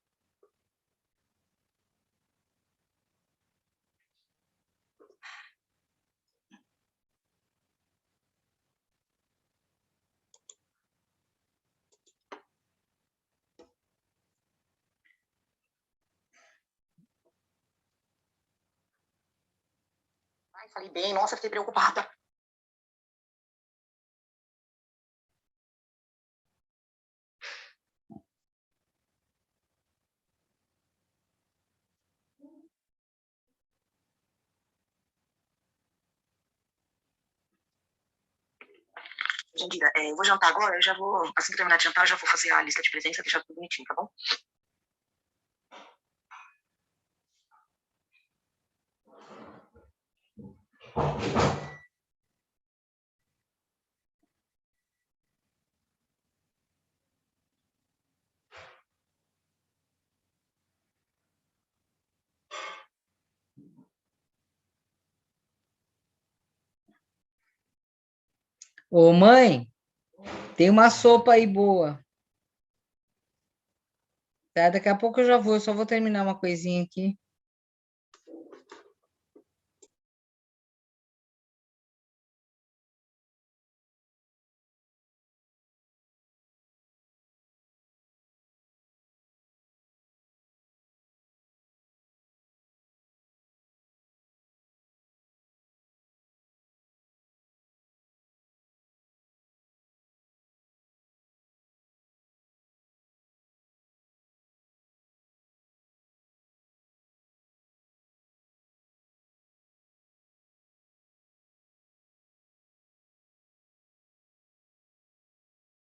C: Ai, falei bem, nossa, fiquei preocupada. Jandira, eu vou jantar agora, eu já vou, assim que terminar de jantar, eu já vou fazer a lista de presença, deixar tudo bonitinho, tá bom?
B: Ô, mãe, tem uma sopa aí boa. Tá, daqui a pouco eu já vou, eu só vou terminar uma coisinha aqui.